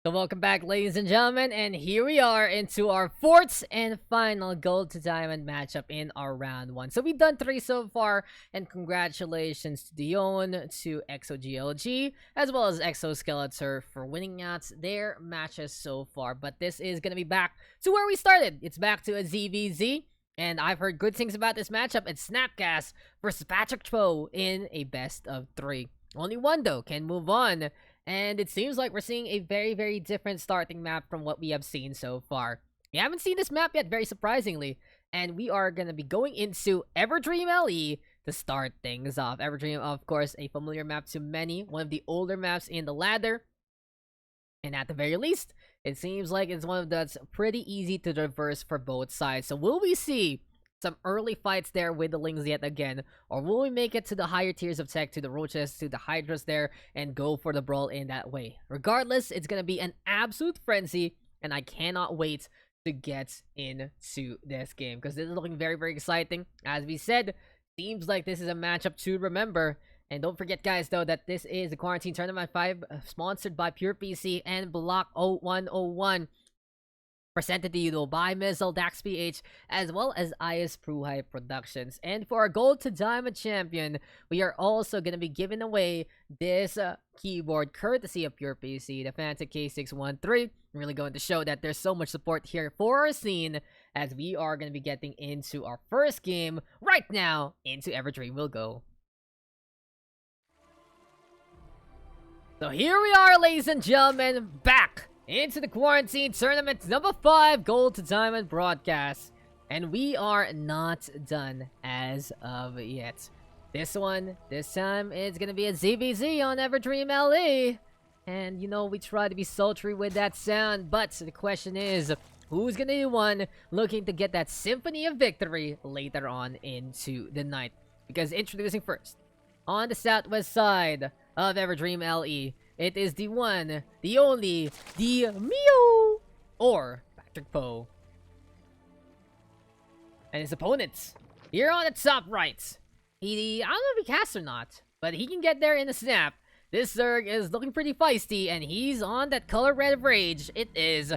So welcome back, ladies and gentlemen, and here we are into our fourth and final gold to diamond matchup in our round one. So we've done 3 so far, and congratulations to Dion, to ExoGLG, as well as Exoskeletor for winning out their matches so far. But this is gonna be back to where we started. It's back to a ZVZ. And I've heard good things about this matchup. It's SnapCast versus PatrickPoe in a best of 3. Only one, though, can move on. And it seems like we're seeing a very, very different starting map from what we have seen so far. We haven't seen this map yet, very surprisingly. And we are going to be going into Everdream LE to start things off. Everdream, of course, a familiar map to many. One of the older maps in the ladder. And at the very least, it seems like it's one of that's pretty easy to traverse for both sides. So will we see some early fights there with the Lings yet again? Or will we make it to the higher tiers of tech, to the Roaches, to the Hydras there, and go for the brawl in that way? Regardless, it's going to be an absolute frenzy, and I cannot wait to get into this game, because this is looking very, very exciting. As we said, seems like this is a matchup to remember. And don't forget, guys, though, that this is the Quarantine Tournament 5, sponsored by PurePC and Block 0101. Presented to you, though, by Missile, Daks PH, as well as IS Pruhai Productions. And for our Gold to Diamond Champion, we are also going to be giving away this keyboard, courtesy of PurePC, the Fantasy K613. I'm really going to show that there's so much support here for our scene, as we are going to be getting into our first game right now. Into Everdream we'll go. So here we are, ladies and gentlemen, back into the Quarantine Tournament number 5 Gold to Diamond broadcast. And we are not done as of yet. This time, it's gonna be a ZVZ on Everdream LE. And, you know, we try to be sultry with that sound, but the question is, who's gonna be one looking to get that Symphony of Victory later on into the night? Because introducing first, on the southwest side of Everdream LE, it is the one, the only, the Mio, or PatrickPoe. And his opponents, here on the top right, I don't know if he casts or not, but he can get there in a snap. This Zerg is looking pretty feisty, and he's on that color red rage. It is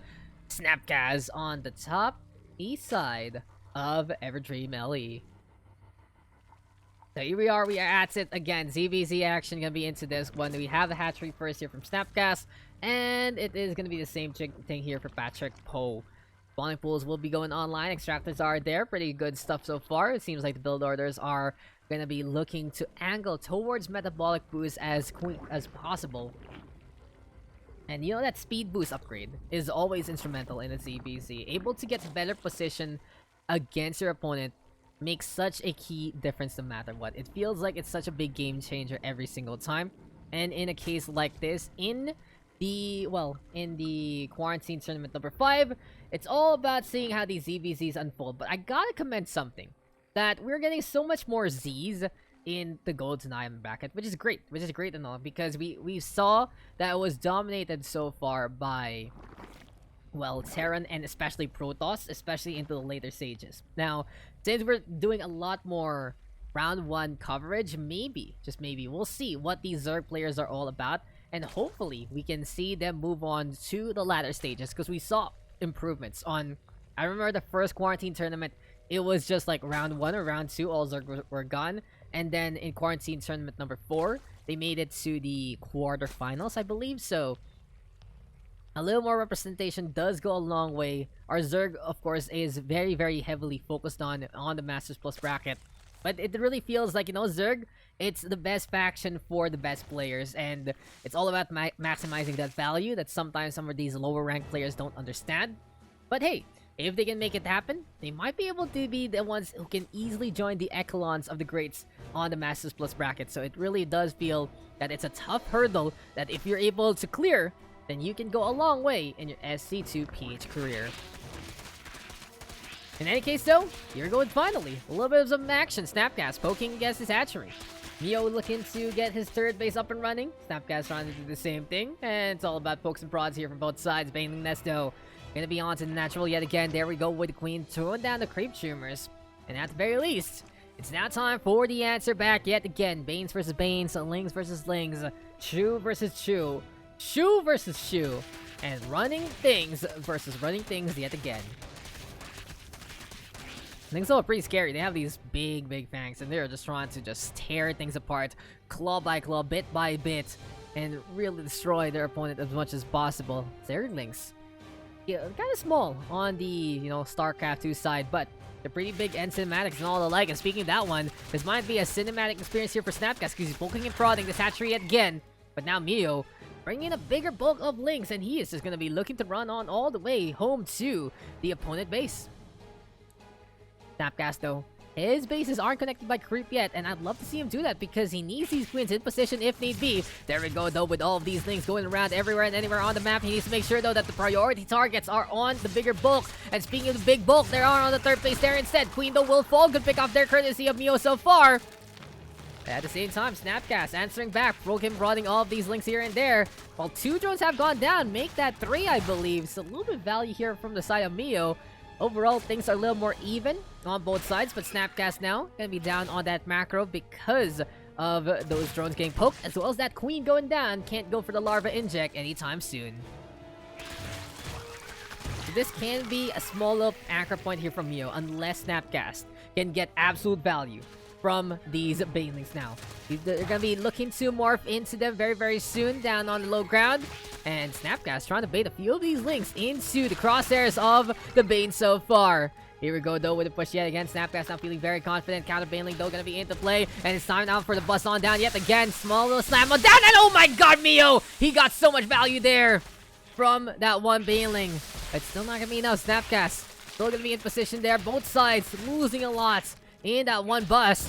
SnapCast on the top east side of Everdream LE. So here we are at it again. ZVZ action gonna be into this one. We have the hatchery first here from SnapCast, and it is gonna be the same thing here for PatrickPoe. Spawning pools will be going online. Extractors are there. Pretty good stuff so far. It seems like the build orders are gonna be looking to angle towards metabolic boost as quick as possible. And you know that speed boost upgrade is always instrumental in a ZVZ. Able to get better position against your opponent makes such a key difference no matter what. It feels like it's such a big game changer every single time. And in a case like this, in the Quarantine Tournament number 5, it's all about seeing how these ZVZs unfold. But I gotta commend something, that we're getting so much more Zs in the Gold to Diamond bracket, which is great and all, because we saw that it was dominated so far by, well, Terran and especially Protoss, especially into the later stages. Now, since we're doing a lot more round 1 coverage, maybe, just maybe, we'll see what these Zerg players are all about, and hopefully we can see them move on to the latter stages, because we saw improvements on, I remember the first Quarantine Tournament, it was just like round 1 or round 2, all Zerg were gone, and then in Quarantine Tournament number 4, they made it to the quarterfinals, I believe, so a little more representation does go a long way. Our Zerg, of course, is very, very heavily focused on the Masters Plus bracket. But it really feels like, you know, Zerg, it's the best faction for the best players. And it's all about maximizing that value that sometimes some of these lower ranked players don't understand. But hey, if they can make it happen, they might be able to be the ones who can easily join the echelons of the greats on the Masters Plus bracket. So it really does feel that it's a tough hurdle that if you're able to clear, then you can go a long way in your SCPH career. In any case, though, here goes finally a little bit of some action. SnapCast poking against his hatchery. Mio looking to get his third base up and running. SnapCast trying to do the same thing. And it's all about pokes and prods here from both sides. Bailing Nesto gonna be on to the natural yet again. There we go with the queen throwing down the creep tumors. And at the very least, it's now time for the answer back yet again. Banes versus Banes, Lings versus Lings, Chu versus Chu. Shoe versus shoe. And running things versus running things yet again. Things are pretty scary. They have these big fangs, and they're just trying to just tear things apart, claw by claw, bit by bit, and really destroy their opponent as much as possible. Zerglings, yeah, kind of small on the, StarCraft 2 side, but they're pretty big and cinematics and all the like. And speaking of that one, this might be a cinematic experience here for SnapCast because he's poking and prodding this hatchery again. But now Mio bringing in a bigger bulk of links, and he is just going to be looking to run on all the way home to the opponent base. SnapCast, though, his bases aren't connected by creep yet, and I'd love to see him do that because he needs these queens in position if need be. There we go, though, with all of these links going around everywhere and anywhere on the map. He needs to make sure, though, that the priority targets are on the bigger bulk. And speaking of the big bulk, they are on the third base there instead. Queen, though, will fall. Good pick off there, courtesy of Mio so far. At the same time, SnapCast answering back, broken, prodding all of these links here and there. While 2 drones have gone down, make that 3, I believe. So a little bit of value here from the side of Mio. Overall, things are a little more even on both sides, but SnapCast now gonna be down on that macro because of those drones getting poked, as well as that queen going down. Can't go for the larva inject anytime soon. So this can be a small little anchor point here from Mio, unless SnapCast can get absolute value from these banelings now. They're gonna be looking to morph into them very soon down on the low ground. And SnapCast trying to bait a few of these links into the crosshairs of the Bane so far. Here we go, though, with a push yet again. SnapCast now feeling very confident. Counter Baneling, though, gonna be into play. And it's time now for the bust on down yet again. Small little slam on down. And oh my god, Mio! He got so much value there from that one Baneling. It's still not gonna be enough. SnapCast still gonna be in position there. Both sides losing a lot in that one bust.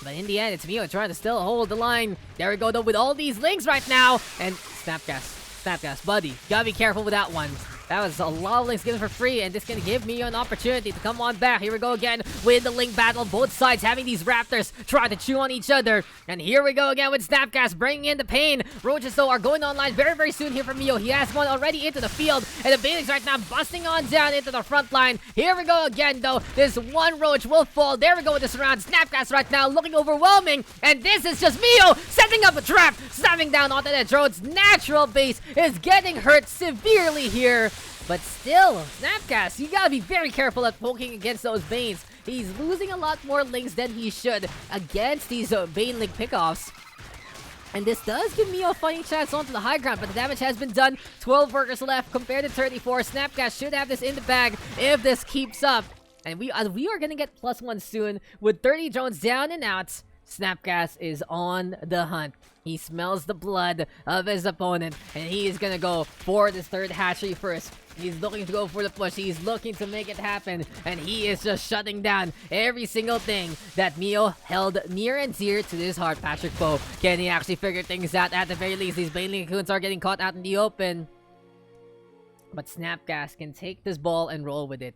But in the end, it's Mio trying to still hold the line. There we go, though, with all these links right now. And SnapCast, buddy, gotta be careful with that one. That was a lot of links given for free, and this can give Mio an opportunity to come on back. Here we go again with the link battle. Both sides having these raptors try to chew on each other. And here we go again with SnapCast bringing in the pain. Roaches, though, are going online very soon here from Mio. He has one already into the field, and the Banelings right now busting on down into the front line. Here we go again, though. This one Roach will fall. There we go with this round. SnapCast right now looking overwhelming, and this is just Mio setting up a trap, slamming down onto that drone's natural base. Is getting hurt severely here. But still, SnapCast, you gotta be very careful at poking against those Banes. He's losing a lot more links than he should against these Bane link pickoffs. And this does give Mio a fighting chance onto the high ground, but the damage has been done. 12 workers left compared to 34. SnapCast should have this in the bag if this keeps up. And we are gonna get +1 soon with 30 drones down and out. SnapCast is on the hunt. He smells the blood of his opponent, and he is gonna go for this third hatchery first. He's looking to go for the push. He's looking to make it happen, and he is just shutting down every single thing that Mio held near and dear to his heart. PatrickPoe, can he actually figure things out? At the very least, these Baneling Cocoons are getting caught out in the open. But SnapCast can take this ball and roll with it.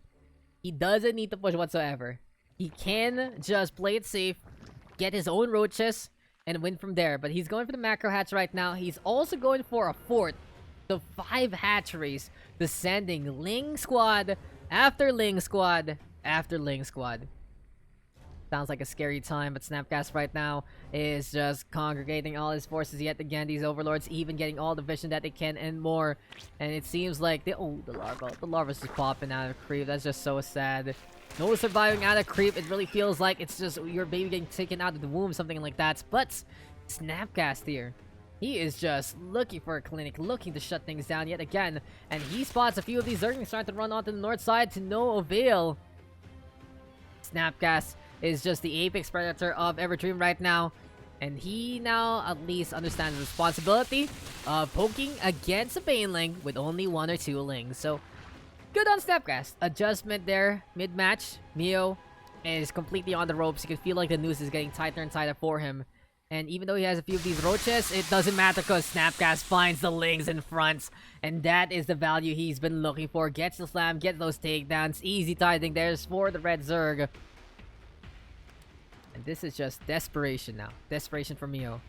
He doesn't need to push whatsoever. He can just play it safe, get his own roaches, and win from there. But he's going for the macro hatch right now. He's also going for a fourth. So 5 hatcheries, descending Ling squad after Ling squad after Ling squad. Sounds like a scary time, but SnapCast right now is just congregating all his forces yet again. These overlords even getting all the vision that they can and more. And it seems like the larva's just popping out of creep. That's just so sad. No surviving out of creep. It really feels like it's just your baby getting taken out of the womb, something like that. But SnapCast here, he is just looking for a clinic, looking to shut things down yet again. And he spots a few of these Zerglings trying to run onto the north side to no avail. SnapCast is just the apex predator of Everdream right now. And he now at least understands the responsibility of poking against a Baneling with only 1 or 2 lings. So good on SnapCast. Adjustment there mid-match. Mio is completely on the ropes. You can feel like the noose is getting tighter and tighter for him. And even though he has a few of these roaches, it doesn't matter because SnapCast finds the lings in front. And that is the value he's been looking for. Gets the slam, gets those takedowns. Easy tithing there's for the red Zerg. And this is just desperation now. Desperation for Mio.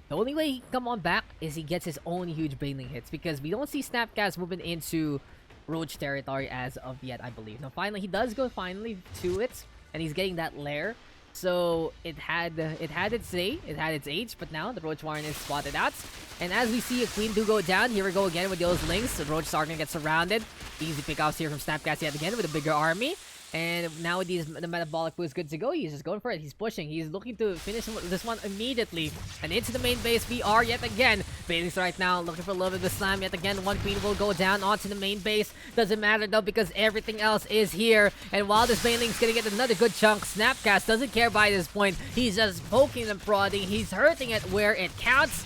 The only way he can come on back is he gets his own huge Baneling hits. Because we don't see SnapCast moving into Roach territory as of yet, I believe. Now, finally, he does go finally to it. And he's getting that lair. So it had its day, it had its age, but now the Roach Warren is spotted out. And as we see a Queen do go down, here we go again with those links. The Roach are gonna get surrounded. Easy pickoffs here from SnapCast yet again with a bigger army. And now with the metabolic boost good to go, he's just going for it. He's pushing. He's looking to finish this one immediately. And into the main base, we are yet again. Bailey's right now looking for a little bit of slam. Yet again, one Queen will go down onto the main base. Doesn't matter though because everything else is here. And while this Bailing's gonna get another good chunk, SnapCast doesn't care by this point. He's just poking and prodding. He's hurting it where it counts.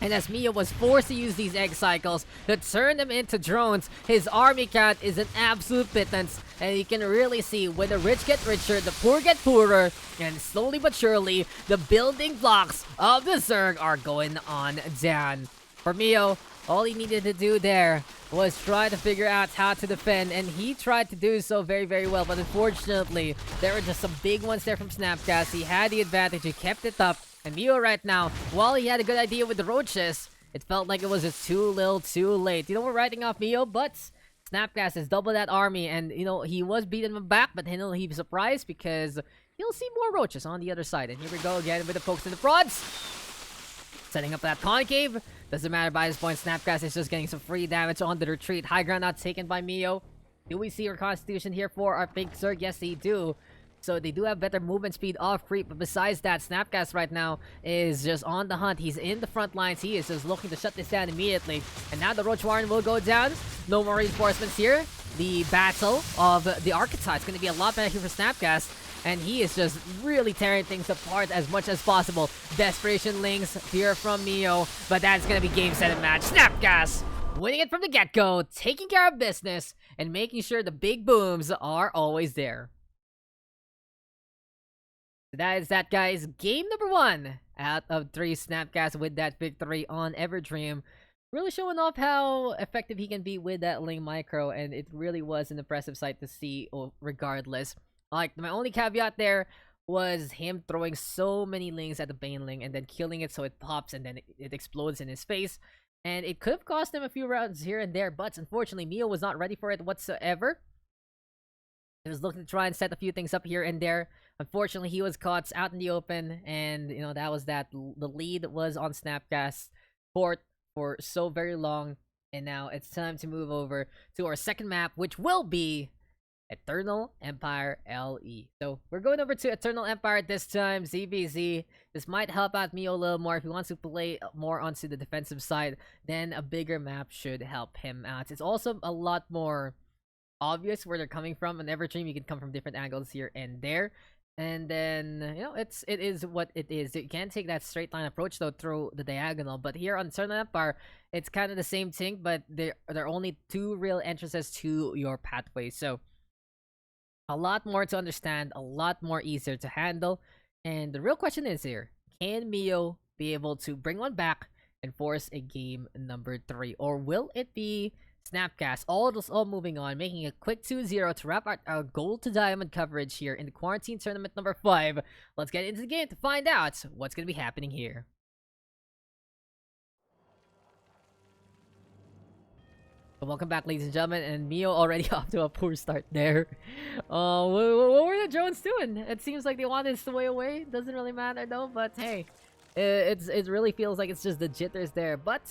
And as Mio was forced to use these egg cycles to turn them into drones, his army count is an absolute pittance. And you can really see when the rich get richer, the poor get poorer. And slowly but surely, the building blocks of the Zerg are going on down. For Mio, all he needed to do there was try to figure out how to defend. And he tried to do so very, very well. But unfortunately, there were just some big ones there from SnapCast. He had the advantage. He kept it up. And Mio right now, while he had a good idea with the roaches, it felt like it was just too little too late. You know, we're writing off Mio, but SnapCast has doubled that army. And, you know, he was beating him back, but he'll be surprised because he'll see more roaches on the other side. And here we go again with the pokes and the prods. Setting up that concave. Doesn't matter by this point, SnapCast is just getting some free damage on the retreat. High ground not taken by Mio. Do we see our constitution here for our pink Zerg? Yes, they do. So they do have better movement speed off creep, but besides that, SnapCast right now is just on the hunt. He's in the front lines. He is just looking to shut this down immediately. And now the Roach Warren will go down. No more reinforcements here. The battle of the archetypes is going to be a lot better here for SnapCast. And he is just really tearing things apart as much as possible. Desperation links here from Mio, but that's going to be game, set, and match. SnapCast winning it from the get-go, taking care of business, and making sure the big booms are always there. That is that, guys. Game number 1 out of 3. SnapCast with that victory on Everdream. Really showing off how effective he can be with that Ling Micro, and it really was an impressive sight to see regardless. Like, my only caveat there was him throwing so many Lings at the Baneling and then killing it so it pops and then it explodes in his face. And it could have cost him a few rounds here and there, but unfortunately, Mio was not ready for it whatsoever. He was looking to try and set a few things up here and there. Unfortunately, he was caught out in the open, and, you know, that was that. The lead was on SnapCast's court for so very long, and now it's time to move over to our second map, which will be Eternal Empire LE. So we're going over to Eternal Empire this time, ZBZ. This might help out Mio a little more. If he wants to play more onto the defensive side, then a bigger map should help him out. It's also a lot more obvious where they're coming from. In Everdream, you can come from different angles here and there. And then, you know, it is what it is. You can't take that straight line approach though through the diagonal. But here on Eternal Empire, it's kind of the same thing, but there are only 2 real entrances to your pathway. So a lot more to understand, a lot more easier to handle. And the real question is here, can Mio be able to bring one back and force a game number 3? Or will it be SnapCast all moving on, making a quick 2-0 to wrap our gold to diamond coverage here in the quarantine tournament number 5. Let's get into the game to find out what's going to be happening here. Welcome back, ladies and gentlemen, and Mio already off to a poor start there. What were the drones doing? It seems like they wanted us to way away. Doesn't really matter though, but hey, it really feels like it's just the jitters there. But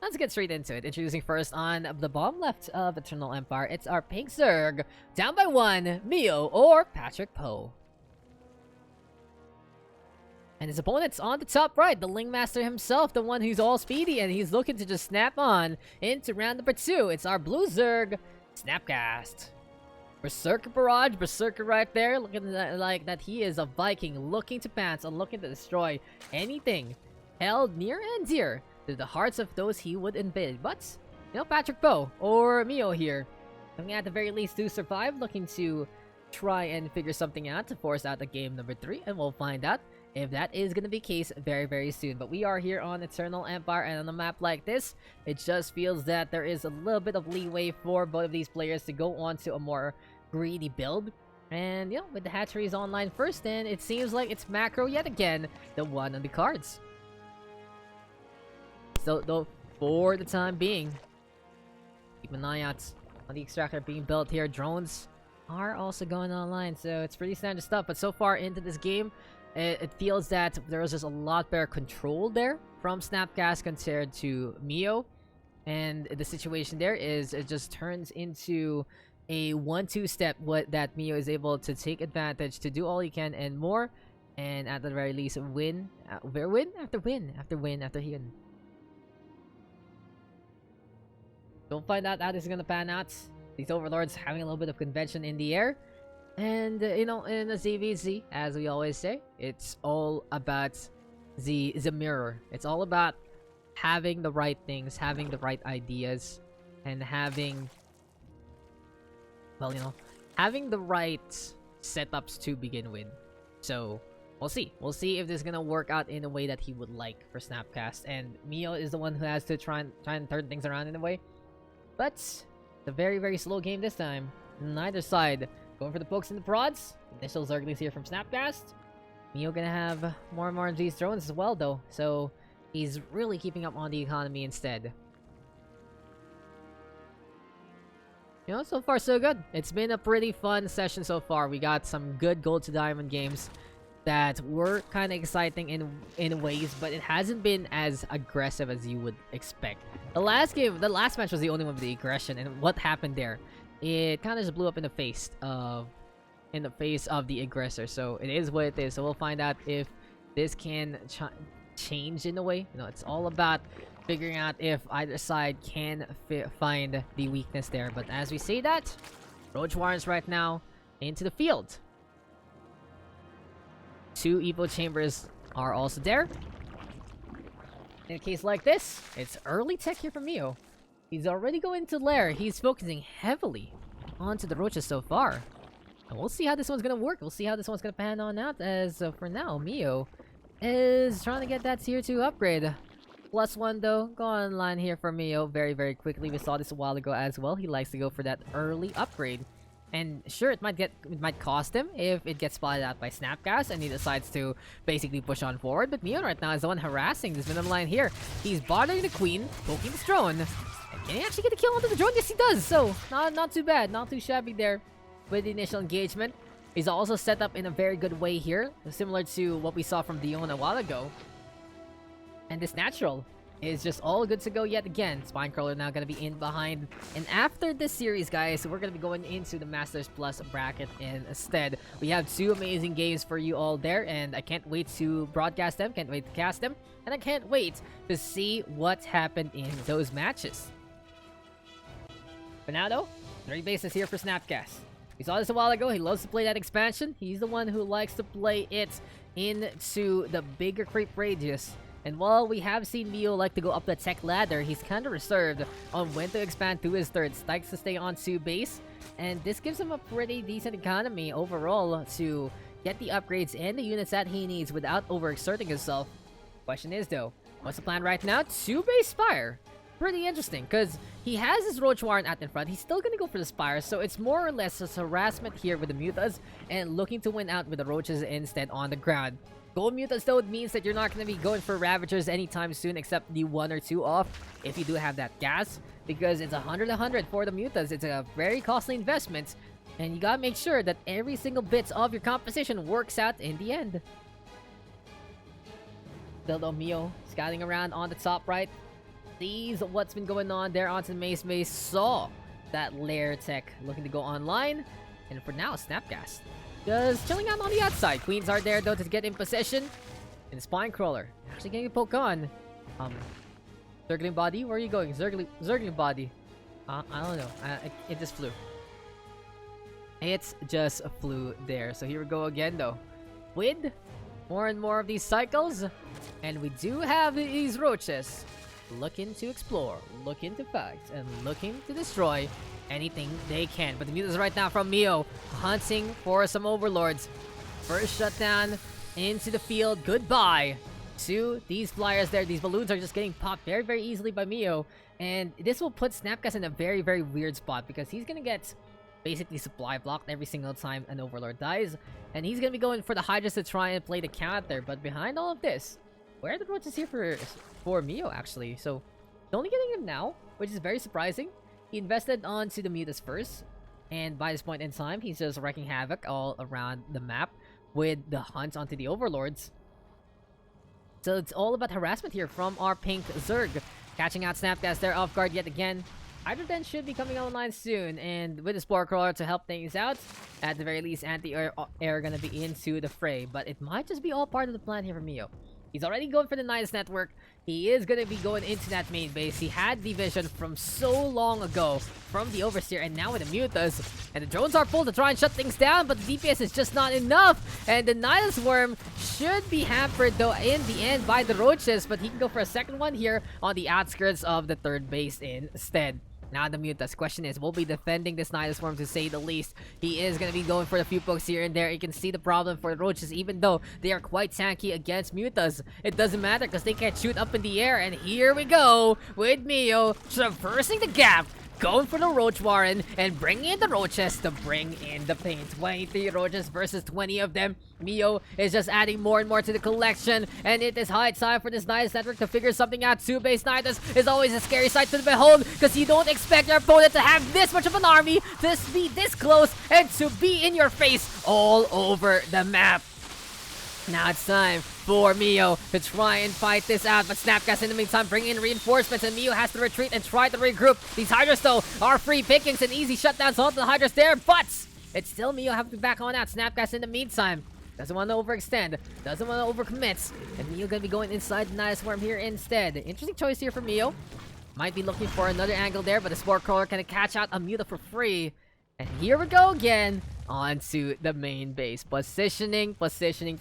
let's get straight into it. Introducing first on the bottom left of Eternal Empire, it's our pink Zerg, down by 1, Mio or PatrickPoe. And his opponent's on the top right, the Ling Master himself, the one who's all speedy, and he's looking to just snap on into round number 2. It's our blue Zerg, SnapCast. Berserker Barrage, Berserker right there, looking like that he is a Viking, looking to pounce and looking to destroy anything held near and dear to the hearts of those he would invade. But, you know, PatrickPoe or Mio here, looking at the very least to survive, looking to try and figure something out to force out the game number 3, and we'll find out if that is going to be the case very, very soon. But we are here on Eternal Empire, and on a map like this, it just feels that there is a little bit of leeway for both of these players to go on to a more greedy build. And, you know, with the hatcheries online first, and it seems like it's macro yet again, the one on the cards. So, though, for the time being, keep an eye out on the extractor being built here. Drones are also going online, so it's pretty standard stuff. But so far into this game, it feels that there was just a lot better control there from SnapCast compared to Mio. And the situation there is it just turns into a 1-2 step that Mio is able to take advantage to do all he can and more, and at the very least win after win after win after win. We'll find out how this is gonna pan out. These overlords having a little bit of convention in the air. And, you know, in the ZVZ, as we always say, it's all about the mirror. It's all about having the right things, having the right ideas, and having, well, you know, having the right setups to begin with. So, we'll see. We'll see if this is gonna work out in a way that he would like for SnapCast. And Mio is the one who has to try and turn things around in a way. But it's a very, very slow game this time. Neither side going for the pokes and the prods. Initial Zerglings here from SnapCast. Mio gonna have more and more of these drones as well, though. So he's really keeping up on the economy instead. You know, so far so good. It's been a pretty fun session so far. We got some good gold to diamond games that were kind of exciting in ways, but it hasn't been as aggressive as you would expect. The last match was the only one with the aggression, and what happened there? It kind of just blew up in the face of the aggressor. So it is what it is. So we'll find out if this can change in a way. You know, it's all about figuring out if either side can find the weakness there. But as we say that, Roach Warrens right now into the field. 2 Evo Chambers are also there. In a case like this, it's early tech here from Mio. He's already going to lair. He's focusing heavily onto the roaches so far. And we'll see how this one's gonna work. We'll see how this one's gonna pan on out. As for now, Mio is trying to get that tier 2 upgrade. +1 though, go online here for Mio very, very quickly. We saw this a while ago as well. He likes to go for that early upgrade. And sure, it might cost him if it gets spotted out by SnapCast and he decides to basically push on forward. But Mio right now is the one harassing this minimum line here. He's bothering the queen, poking this drone. And can he actually get a kill onto the drone? Yes, he does. So not too bad, not too shabby there with the initial engagement. He's also set up in a very good way here, similar to what we saw from Dion a while ago. And this natural is just all good to go yet again. Spinecrawler now gonna be in behind. And after this series, guys, we're gonna be going into the Masters Plus bracket instead. We have 2 amazing games for you all there, and I can't wait to broadcast them, can't wait to cast them, and I can't wait to see what happened in those matches. For now, though, 3 bases here for SnapCast. We saw this a while ago. He loves to play that expansion. He's the one who likes to play it into the bigger creep radius. And while we have seen Mio like to go up the tech ladder, he's kind of reserved on when to expand to his third. Likes to stay on 2 base, and this gives him a pretty decent economy overall to get the upgrades and the units that he needs without overexerting himself. Question is though, what's the plan right now? 2 base Spire. Pretty interesting, because he has his Roach Warren out in front. He's still going to go for the Spire, so it's more or less just harassment here with the Mutas and looking to win out with the Roaches instead on the ground. Gold Mutas, though, it means that you're not going to be going for Ravagers anytime soon, except the 1 or 2 off if you do have that gas, because it's 100 for the Mutas. It's a very costly investment, and you gotta make sure that every single bit of your composition works out in the end. Still, Mio scouting around on the top right, sees what's been going on there onto the Maze base, saw that lair tech looking to go online, and for now, SnapCast just chilling out on the outside. Queens are there though to get in possession. And Spinecrawler actually getting a poke on. Zergling body, where are you going? Zergling body. I don't know. It just flew. It just flew there. So here we go again though. With more and more of these cycles. And we do have these roaches looking to explore, looking to fight, and looking to destroy anything they can. But the Mutas right now from Mio, hunting for some overlords. First shutdown into the field. Goodbye to these flyers there. These balloons are just getting popped very, very easily by Mio. And this will put SnapCast in a very, very weird spot, because he's gonna get basically supply blocked every single time an overlord dies. And he's gonna be going for the Hydras to try and play the counter. But behind all of this, where are the roaches here for Mio, actually? So, he's only getting him now, which is very surprising. He invested onto the Mutas first, And by this point in time, he's just wreaking havoc all around the map with the hunt onto the overlords. So it's all about harassment here from our pink Zerg. Catching out SnapCast there off guard yet again. Hydroden should be coming online soon, and with the Spore Crawler to help things out, at the very least, anti-air gonna be into the fray. But it might just be all part of the plan here for Mio. He's already going for the Nidus network. He is gonna be going into that main base. He had the vision from so long ago from the Overseer, and now with the Mutas. And the drones are full to try and shut things down, but the DPS is just not enough. And the Nidus Worm should be hampered, though, in the end by the Roaches. But he can go for a second one here on the outskirts of the third base instead. Now the Mutas. Question is, we'll be defending this Nidus Worm to say the least. He is going to be going for a few pokes here and there. You can see the problem for the Roaches, even though they are quite tanky against Mutas. It doesn't matter because they can't shoot up in the air. And here we go with Mio traversing the gap, going for the Roach Warren and bringing in the Roaches to bring in the pain. 23 Roaches versus 20 of them. Mio is just adding more and more to the collection, and it is high time for this Nidus network to figure something out. Two-base Nidus is always a scary sight to behold, because you don't expect your opponent to have this much of an army, to be this close, and to be in your face all over the map. Now it's time for Mio to try and fight this out, but SnapCast in the meantime bringing in reinforcements, and Mio has to retreat and try to regroup. These Hydras though are free pickings and easy shutdowns onto the Hydras there, but it's still Mio having to back on out. SnapCast in the meantime doesn't want to overextend, doesn't want to overcommit, and Mio gonna be going inside the Nidus Worm here instead. Interesting choice here for Mio. Might be looking for another angle there, but the Spore Crawler can catch out a Muta for free. And here we go again onto the main base. Positioning. It's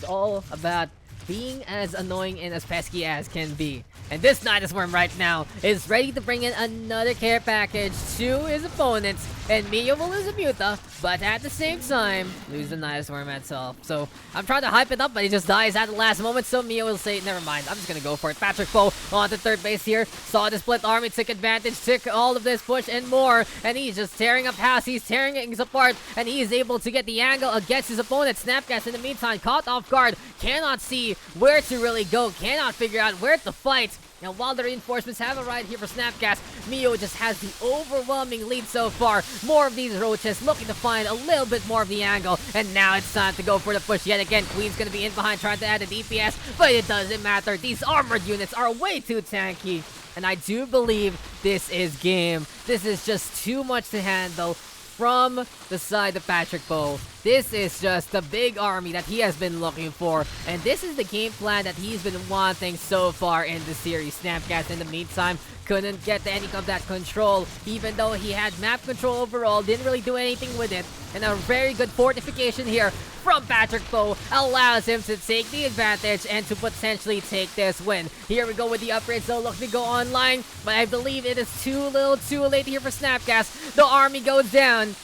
all about being as annoying and as pesky as can be. And this Nidus Worm right now is ready to bring in another care package to his opponents. And Mio will lose a Muta, but at the same time, lose the Nidus Worm itself. So I'm trying to hype it up, but he just dies at the last moment. So Mio will say, never mind, I'm just gonna go for it. PatrickPoe on the third base here. Saw the split army, took advantage, took all of this push and more. And he's just tearing up house, he's tearing things apart. And he is able to get the angle against his opponent. SnapCast in the meantime, caught off guard. Cannot see where to really go, cannot figure out where to fight. Now, while the reinforcements have arrived here for SnapCast, Mio just has the overwhelming lead so far. More of these Roaches looking to find a little bit more of the angle. And now it's time to go for the push yet again. Queen's gonna be in behind trying to add the DPS, but it doesn't matter. These armored units are way too tanky. And I do believe this is game. This is just too much to handle from the side of PatrickPoe. This is just the big army that he has been looking for, and this is the game plan that he's been wanting so far in the series. SnapCast in the meantime couldn't get any of that control, even though he had map control overall, didn't really do anything with it. And a very good fortification here from PatrickPoe allows him to take the advantage and to potentially take this win. Here we go with the upgrades though, looking to go online, but I believe it is too little too late here for SnapCast. The army goes down.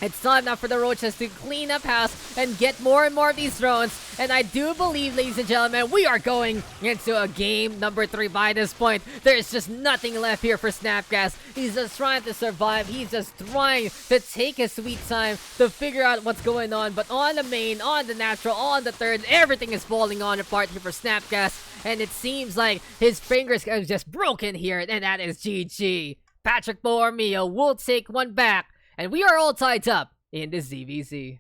It's time now for the Roaches to clean up house and get more and more of these drones. And I do believe, ladies and gentlemen, we are going into a game number 3 by this point. There's just nothing left here for SnapCast. He's just trying to survive. He's just trying to take his sweet time to figure out what's going on. But on the main, on the natural, on the third, everything is falling on apart here for SnapCast. And it seems like his fingers are just broken here. And that is GG. PatrickPoe or Mio will take one back. And we are all tied up in the ZVZ.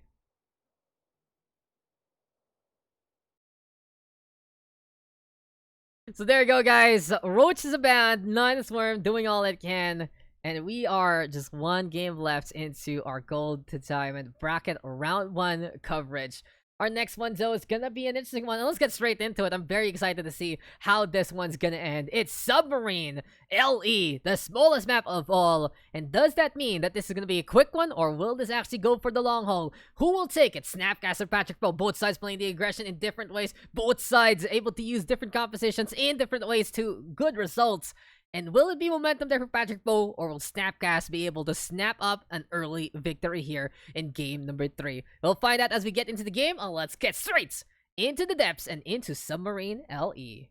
So there you go, guys. Roach is abound. Nidus Worm doing all it can. And we are just one game left into our gold to diamond bracket round 1 coverage. Our next one, though, is gonna be an interesting one. Let's get straight into it. I'm very excited to see how this one's gonna end. It's Submarine LE, the smallest map of all. And does that mean that this is gonna be a quick one, or will this actually go for the long haul? Who will take it? SnapCast or PatrickPoe? Both sides playing the aggression in different ways. Both sides able to use different compositions in different ways to good results. And will it be momentum there for PatrickPoe, or will SnapCast be able to snap up an early victory here in game number 3? We'll find out as we get into the game. Let's get straight into the depths and into Submarine LE.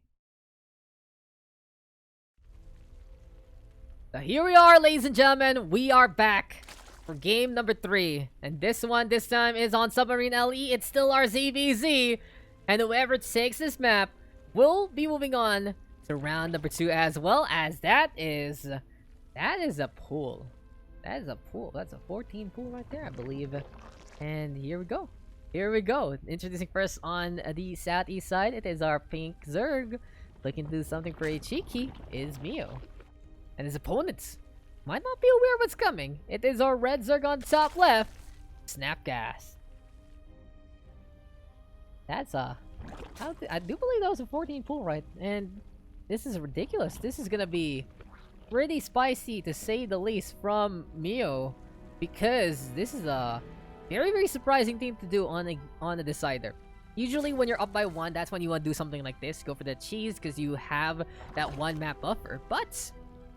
So here we are, ladies and gentlemen. We are back for game number 3. And this one, this time, is on Submarine LE. It's still our ZVZ. And whoever takes this map will be moving on to round number 2, as well as that is a pool. That is a pool. That's a 14 pool right there, I believe. And here we go. Here we go. Introducing first on the southeast side, it is our pink Zerg. Looking to do something pretty cheeky is Mio. And his opponents might not be aware of what's coming. It is our red Zerg on top left, SnapCast. That's I do believe that was a 14 pool, right? And this is ridiculous. This is gonna be pretty spicy to say the least from Mio, because this is a very, very surprising thing to do on a decider. Usually when you're up by 1, that's when you want to do something like this. Go for the cheese because you have that 1 map buffer. But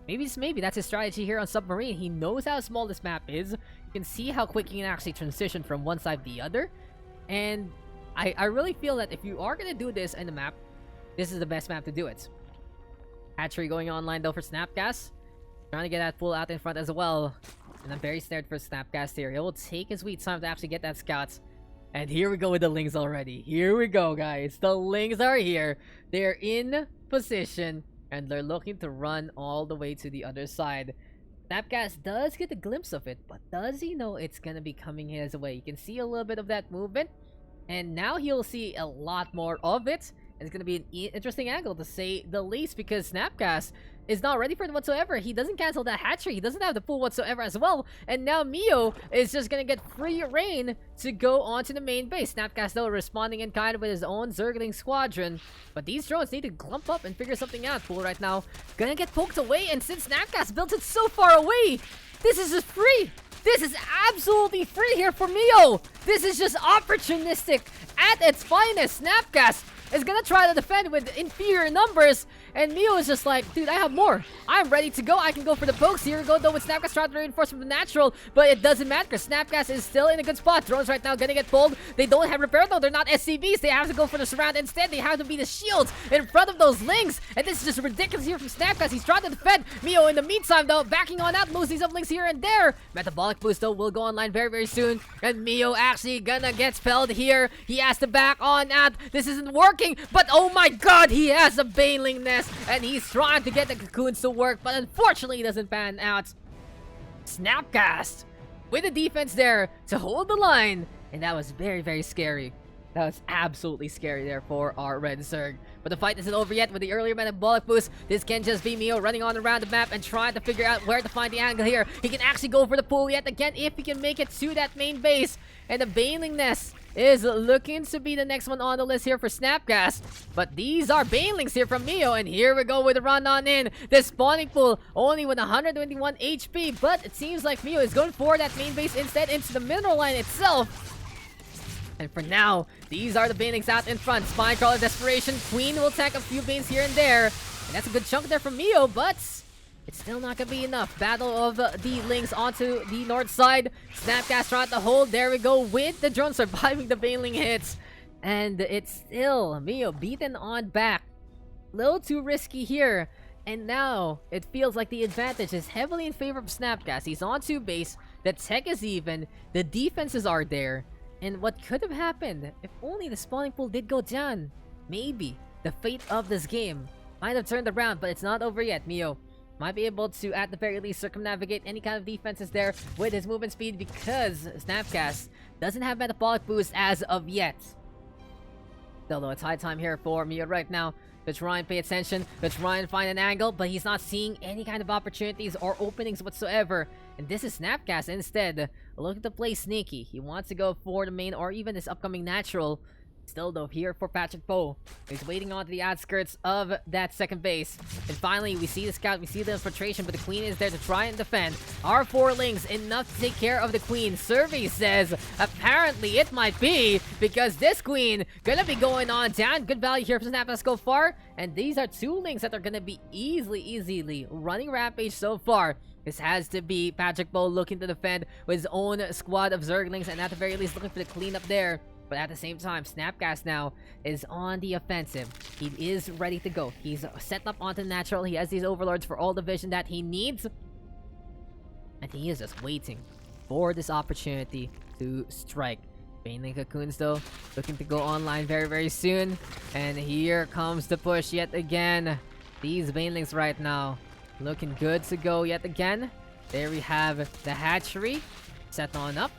maybe that's his strategy here on Submarine. He knows how small this map is. You can see how quick he can actually transition from one side to the other. And I really feel that if you are going to do this in the map, this is the best map to do it. Hatchery going online though for SnapCast. Trying to get that pull out in front as well. And I'm very scared for SnapCast here. He will take his sweet time to actually get that scout. And here we go with the Lings already. Here we go, guys. The Lings are here. They're in position. And they're looking to run all the way to the other side. SnapCast does get a glimpse of it. But does he know it's going to be coming his way? You can see a little bit of that movement. And now he'll see a lot more of it. And it's going to be an interesting angle to say the least, because SnapCast is not ready for it whatsoever. He doesn't cancel that hatchery. He doesn't have the pool whatsoever as well. And now Mio is just going to get free reign to go onto the main base. SnapCast though responding in kind with his own Zergling squadron. But these drones need to clump up and figure something out. Pool right now gonna get poked away. And since SnapCast built it so far away, this is just free. This is absolutely free here for Mio. This is just opportunistic at its finest. SnapCast is gonna try to defend with inferior numbers, and Mio is just like, dude, I have more. I'm ready to go. I can go for the pokes. Here we go though with SnapCast trying to reinforce from the natural, but it doesn't matter because SnapCast is still in a good spot. Drones right now gonna get pulled. They don't have repair though. They're not SCVs. They have to go for the surround instead. They have to be the shields in front of those Lings, and this is just ridiculous here from SnapCast. He's trying to defend. Mio in the meantime though, backing on out, losing some Lings here and there. Metabolic boost though will go online very, very soon, and Mio actually gonna get spelled here. He has to back on out. This isn't working, but oh my god, he has a Baneling nest, and he's trying to get the cocoons to work, but unfortunately it doesn't pan out. SnapCast with the defense there to hold the line, and that was very, very scary. That was absolutely scary there for our red Zerg. But the fight isn't over yet with the earlier metabolic boost. This can just be Mio running on around the map and trying to figure out where to find the angle here. He can actually go for the pool yet again if he can make it to that main base. And the Baneling nest is looking to be the next one on the list here for SnapCast. But these are Banelings here from Mio, and here we go with the run on in. The spawning pool only with 121 HP, but it seems like Mio is going for that main base instead into the mineral line itself. And for now, these are the Banelings out in front. Spinecrawler Desperation. Queen will tank a few Banes here and there. And that's a good chunk there from Mio, but it's still not going to be enough. Battle of the Lings onto the north side. SnapCast trying to hold. There we go with the drone surviving the Baneling hits. And it's still Mio beaten on back. Little too risky here. And now it feels like the advantage is heavily in favor of SnapCast. He's on 2 base. The tech is even. The defenses are there. And what could have happened if only the spawning pool did go down? Maybe the fate of this game might have turned around, but it's not over yet. Mio might be able to, at the very least, circumnavigate any kind of defenses there with his movement speed, because SnapCast doesn't have metabolic boost as of yet. Still though, it's high time here for Mio right now to try and pay attention, to try and find an angle, but he's not seeing any kind of opportunities or openings whatsoever. And this is SnapCast instead looking to play sneaky. He wants to go for the main or even this upcoming natural. Still though, here for PatrickPoe. He's waiting on to the outskirts of that second base. And finally, we see the scout, we see the infiltration, but the queen is there to try and defend. Our 4 Lings, enough to take care of the queen. Survey says apparently it might be, because this queen gonna be going on down. Good value here for SnapCast so far. And these are 2 Lings that are gonna be easily running rampage so far. This has to be PatrickPoe looking to defend with his own squad of Zerglings, and at the very least looking for the cleanup there. But at the same time, SnapCast now is on the offensive. He is ready to go. He's set up onto the natural. He has these overlords for all the vision that he needs. And he is just waiting for this opportunity to strike. Baneling Cocoons though, looking to go online very, very soon. And here comes the push yet again. These Banelings right now looking good to go yet again. There we have the hatchery set on up.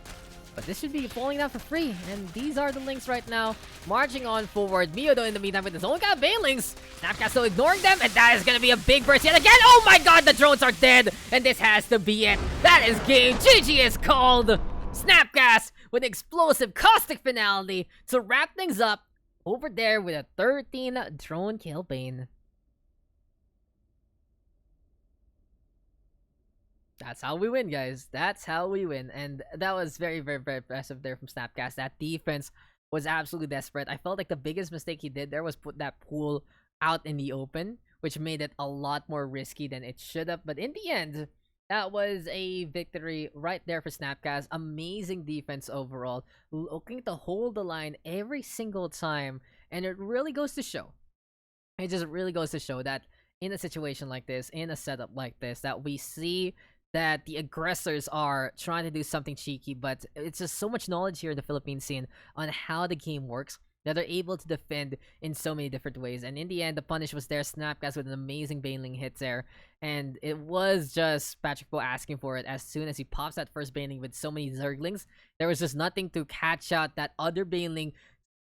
But this should be falling down for free. And these are the links right now. Marching on forward. Mio, though, in the meantime, with his own kind of banelings. SnapCast still ignoring them. And that is going to be a big burst yet again. Oh my god, the drones are dead. And this has to be it. That is game. GG is called. SnapCast with explosive caustic finality to wrap things up over there with a 13 drone kill bane. That's how we win, guys. That's how we win. And that was very, very, very impressive there from SnapCast. That defense was absolutely desperate. I felt like the biggest mistake he did there was put that pool out in the open, which made it a lot more risky than it should have. But in the end, that was a victory right there for SnapCast. Amazing defense overall. Looking to hold the line every single time. And it really goes to show. It just really goes to show that in a situation like this, in a setup like this, that we see that the aggressors are trying to do something cheeky, but it's just so much knowledge here in the Philippine scene on how the game works that they're able to defend in so many different ways. And in the end, the punish was there. SnapCast with an amazing baneling hit there. And it was just PatrickPoe asking for it as soon as he pops that first baneling with so many Zerglings. There was just nothing to catch out that other baneling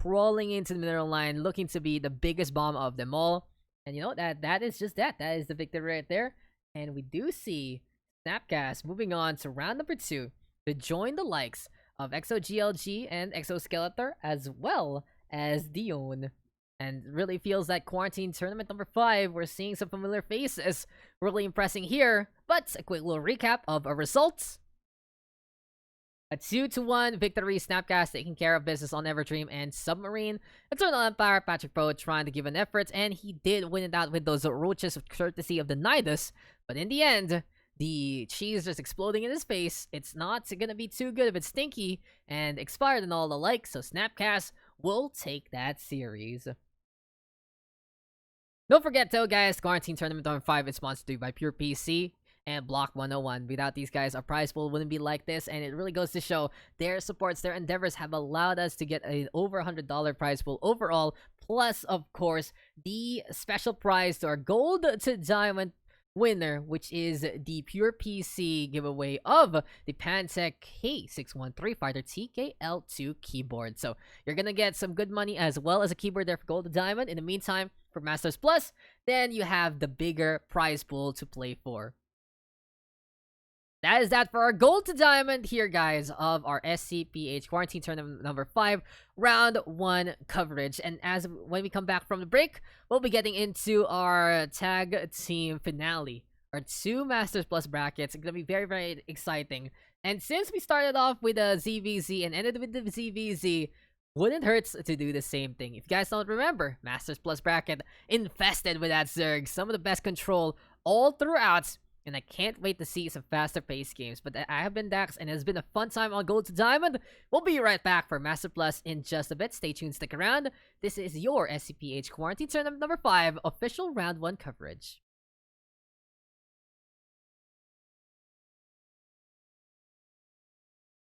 crawling into the mineral line, looking to be the biggest bomb of them all. And you know, that is just that. That is the victory right there. And we do see SnapCast moving on to round number 2 to join the likes of ExoGLG and Exoskeletor as well as Dion. And really feels like Quarantine Tournament number 5. We're seeing some familiar faces really impressing here. But a quick little recap of our results. A 2-1 victory. SnapCast taking care of business on Everdream and Submarine. Eternal Empire, PatrickPoe trying to give an effort, and he did win it out with those roaches courtesy of the Nidus. But in the end, the cheese just exploding in his face. It's not gonna be too good if it's stinky and expired and all the like, so SnapCast will take that series. Don't forget though, guys, Quarantine Tournament number 5 is sponsored by Pure PC and Block 101. Without these guys, our prize pool wouldn't be like this, and it really goes to show their supports, their endeavors have allowed us to get an over $100 prize pool overall, plus, of course, the special prize to our gold to diamond winner, which is the Pure PC giveaway of the Pantech K613 Fighter TKL2 keyboard. So you're gonna get some good money as well as a keyboard there for Gold to Diamond. In the meantime, for Masters Plus, then you have the bigger prize pool to play for. That is that for our Gold to Diamond here, guys, of our SCPH Quarantine Tournament number 5 round 1 coverage. And when we come back from the break, we'll be getting into our tag team finale, our 2 Masters Plus brackets. It's gonna be very, very exciting. And since we started off with a ZVZ and ended with the ZVZ, wouldn't hurt to do the same thing. If you guys don't remember, Masters Plus bracket infested with that Zerg, some of the best control all throughout. And I can't wait to see some faster paced games. But I have been Daks, and it has been a fun time on Gold to Diamond. We'll be right back for Master Plus in just a bit. Stay tuned, stick around. This is your SCPH Quarantine Tournament number 5 official round 1 coverage.